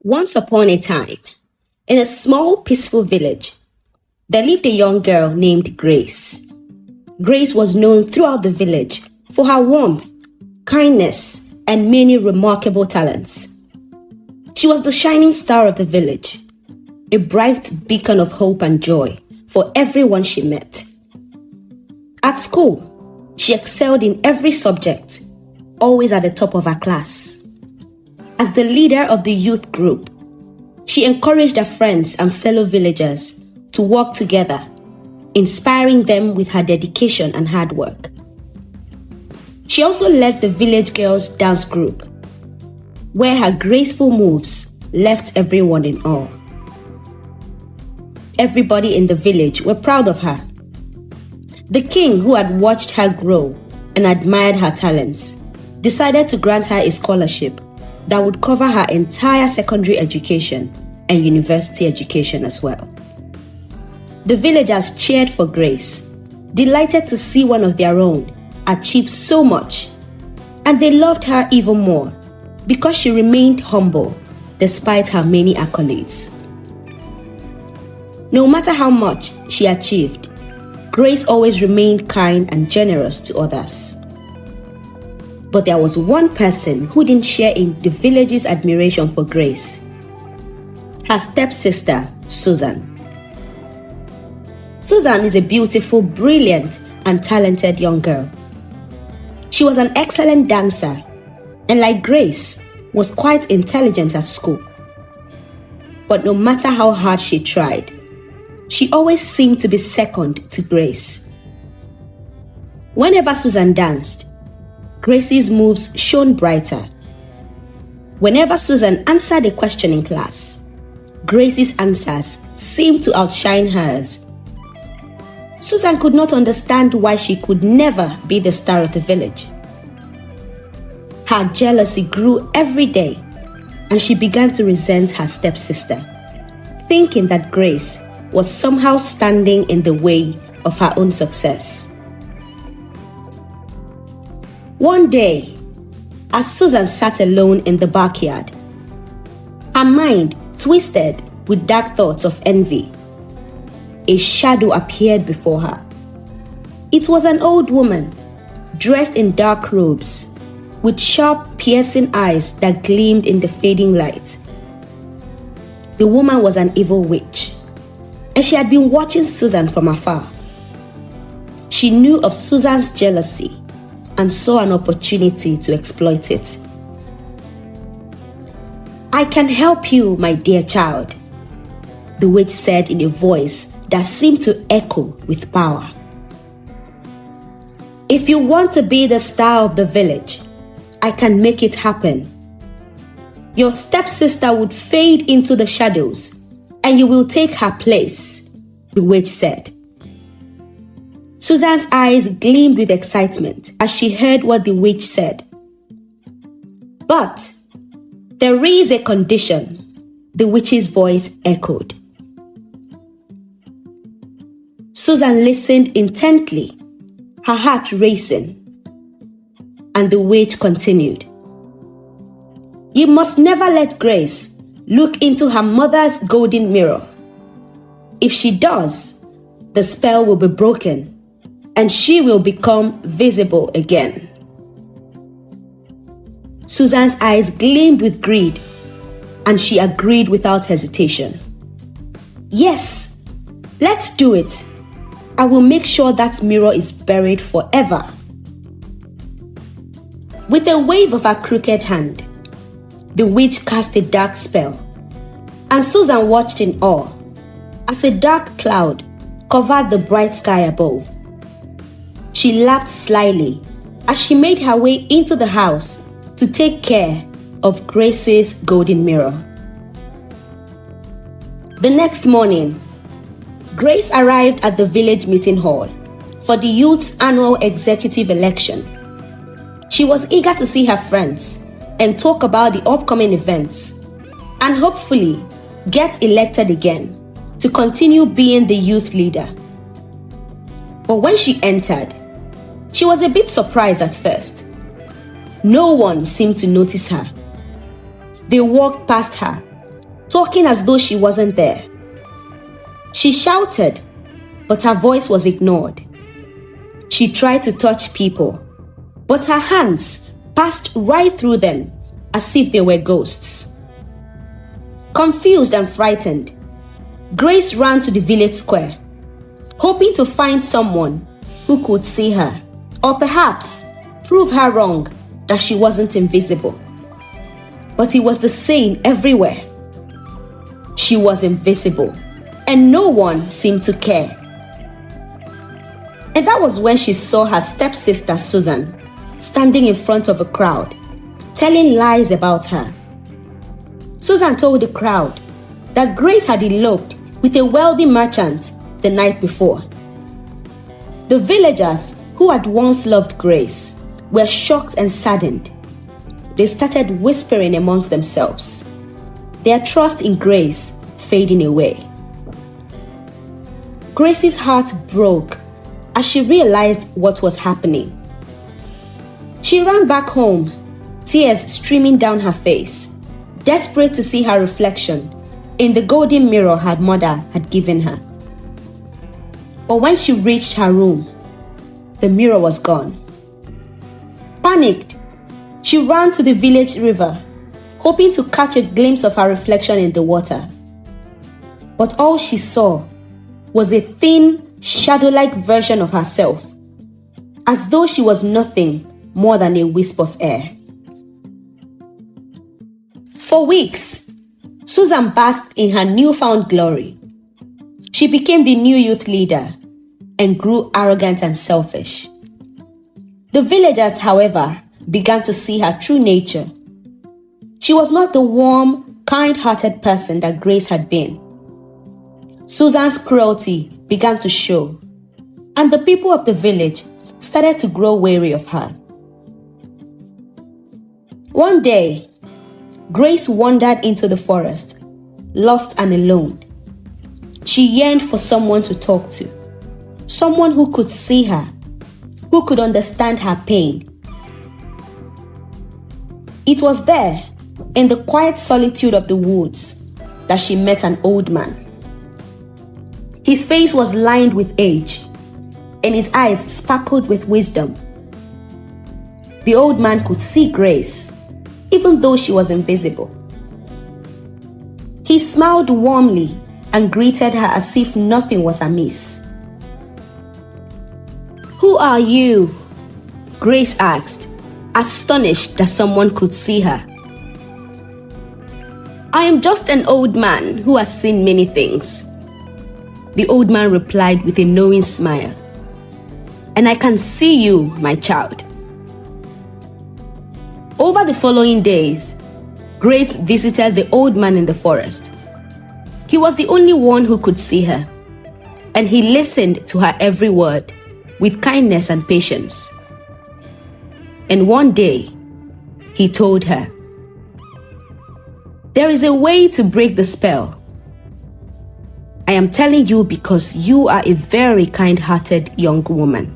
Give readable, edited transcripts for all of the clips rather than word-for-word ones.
Once upon a time, in a small, peaceful village, there lived a young girl named Grace. Grace was known throughout the village for her warmth, kindness, and many remarkable talents. She was the shining star of the village, a bright beacon of hope and joy for everyone she met. At school, she excelled in every subject, always at the top of her class. As the leader of the youth group, she encouraged her friends and fellow villagers to work together, inspiring them with her dedication and hard work. She also led the village girls' dance group, where her graceful moves left everyone in awe. Everybody in the village were proud of her. The king, who had watched her grow and admired her talents, decided to grant her a scholarship that would cover her entire secondary education and university education as well. The villagers cheered for Grace, delighted to see one of their own achieve so much, and they loved her even more because she remained humble despite her many accolades. No matter how much she achieved, Grace always remained kind and generous to others. But there was one person who didn't share in the village's admiration for Grace: her stepsister, Susan. Susan is a beautiful, brilliant, and talented young girl. She was an excellent dancer and, like Grace, was quite intelligent at school. But no matter how hard she tried, she always seemed to be second to Grace. Whenever Susan danced, Grace's moves shone brighter. Whenever Susan answered a question in class, Grace's answers seemed to outshine hers. Susan could not understand why she could never be the star of the village. Her jealousy grew every day, and she began to resent her stepsister, thinking that Grace was somehow standing in the way of her own success. One day, as Susan sat alone in the backyard, her mind twisted with dark thoughts of envy, a shadow appeared before her. It was an old woman, dressed in dark robes, with sharp, piercing eyes that gleamed in the fading light. The woman was an evil witch, and she had been watching Susan from afar. She knew of Susan's jealousy and saw an opportunity to exploit it. "I can help you, my dear child," the witch said in a voice that seemed to echo with power. "If you want to be the star of the village, I can make it happen. Your stepsister would fade into the shadows, and you will take her place," the witch said. Susan's eyes gleamed with excitement as she heard what the witch said. "But there is a condition," the witch's voice echoed. Susan listened intently, her heart racing, and the witch continued. "You must never let Grace look into her mother's golden mirror. If she does, the spell will be broken, and she will become visible again." Susan's eyes gleamed with greed, and she agreed without hesitation. "Yes, let's do it. I will make sure that mirror is buried forever." With a wave of her crooked hand, the witch cast a dark spell, and Susan watched in awe as a dark cloud covered the bright sky above. She laughed slyly as she made her way into the house to take care of Grace's golden mirror. The next morning, Grace arrived at the village meeting hall for the youth's annual executive election. She was eager to see her friends and talk about the upcoming events and hopefully get elected again to continue being the youth leader. But when she entered, she was a bit surprised at first. No one seemed to notice her. They walked past her talking as though she wasn't there. She shouted, but her voice was ignored. She tried to touch people, but her hands passed right through them as if they were ghosts. Confused and frightened, Grace ran to the village square, hoping to find someone who could see her, or perhaps prove her wrong that she wasn't invisible. But it was the same everywhere. She was invisible, and no one seemed to care. And that was when she saw her stepsister Susan standing in front of a crowd, telling lies about her. Susan told the crowd that Grace had eloped with a wealthy merchant the night before. The villagers who had once loved Grace were shocked and saddened. They started whispering amongst themselves, their trust in Grace fading away. Grace's heart broke as she realized what was happening. She ran back home, tears streaming down her face, desperate to see her reflection in the golden mirror her mother had given her. But when she reached her room, the mirror was gone. Panicked, she ran to the village river, hoping to catch a glimpse of her reflection in the water. But all she saw was a thin, shadow-like version of herself, as though she was nothing more than a wisp of air. For weeks, Susan basked in her newfound glory. She became the new youth leader and grew arrogant and selfish. The villagers, however, began to see her true nature. She was not the warm, kind-hearted person that Grace had been. Susan's cruelty began to show, and the people of the village started to grow wary of her. One day, Grace wandered into the forest, lost and alone. She yearned for someone to talk to, someone who could see her, who could understand her pain. It was there, in the quiet solitude of the woods, that she met an old man. His face was lined with age, and his eyes sparkled with wisdom. The old man could see Grace, even though she was invisible. He smiled warmly and greeted her as if nothing was amiss. "Who are you?" Grace asked, astonished that someone could see her. "I am just an old man who has seen many things," the old man replied with a knowing smile. "And I can see you, my child." Over the following days, Grace visited the old man in the forest. He was the only one who could see her, and he listened to her every word with kindness and patience. And one day, he told her, "There is a way to break the spell. I am telling you because you are a very kind-hearted young woman.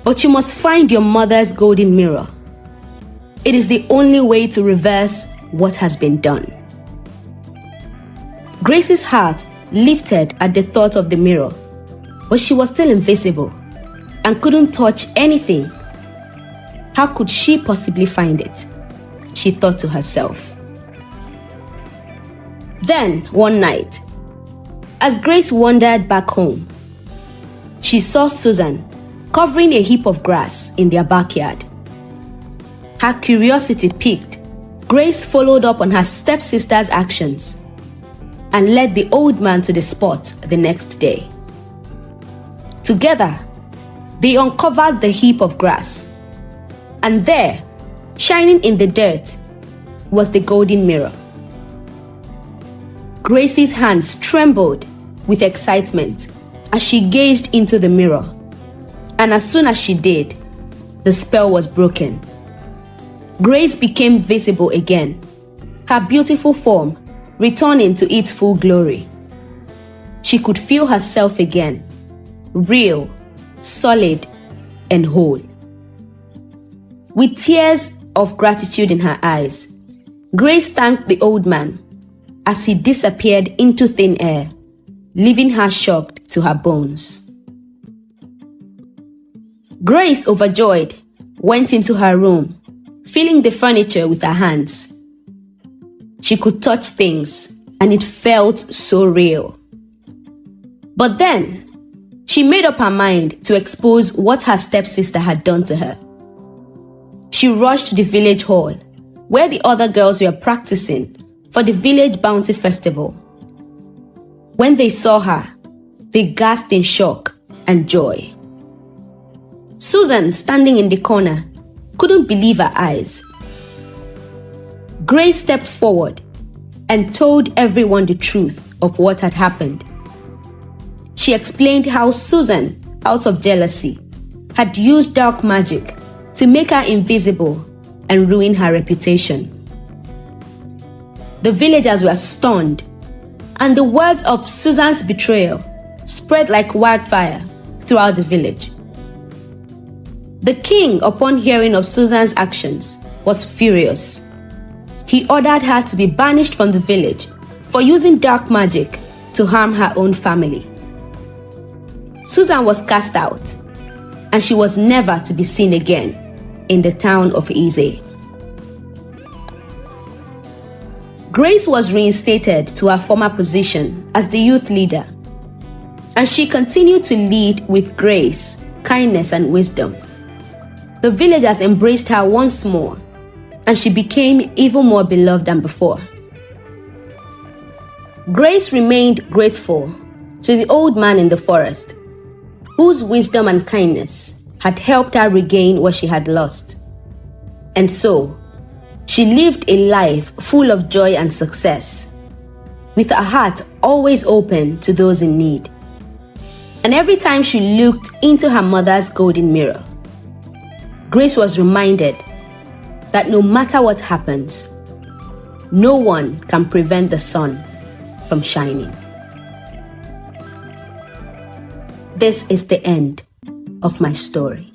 But you must find your mother's golden mirror. It is the only way to reverse what has been done." Grace's heart lifted at the thought of the mirror, but she was still invisible and couldn't touch anything. How could she possibly find it? She thought to herself. Then, one night, as Grace wandered back home, she saw Susan covering a heap of grass in their backyard. Her curiosity piqued, Grace followed up on her stepsister's actions and led the old man to the spot the next day. Together, they uncovered the heap of grass, and there, shining in the dirt, was the golden mirror. Grace's hands trembled with excitement as she gazed into the mirror, and as soon as she did, the spell was broken. Grace became visible again, her beautiful form returning to its full glory. She could feel herself again, real, solid, and whole. With tears of gratitude in her eyes, Grace thanked the old man as he disappeared into thin air, leaving her shocked to her bones. Grace, overjoyed, went into her room, feeling the furniture with her hands. She could touch things, and it felt so real. But then, she made up her mind to expose what her stepsister had done to her. She rushed to the village hall, where the other girls were practicing for the village bounty festival. When they saw her, they gasped in shock and joy. Susan, standing in the corner, couldn't believe her eyes. Grace stepped forward and told everyone the truth of what had happened. She explained how Susan, out of jealousy, had used dark magic to make her invisible and ruin her reputation. The villagers were stunned, and the words of Susan's betrayal spread like wildfire throughout the village. The king, upon hearing of Susan's actions, was furious. He ordered her to be banished from the village for using dark magic to harm her own family. Susan was cast out, and she was never to be seen again in the town of Eze. Grace was reinstated to her former position as the youth leader, and she continued to lead with grace, kindness, and wisdom. The villagers embraced her once more, and she became even more beloved than before. Grace remained grateful to the old man in the forest, whose wisdom and kindness had helped her regain what she had lost. And so, she lived a life full of joy and success, with her heart always open to those in need. And every time she looked into her mother's golden mirror, Grace was reminded that no matter what happens, no one can prevent the sun from shining. This is the end of my story.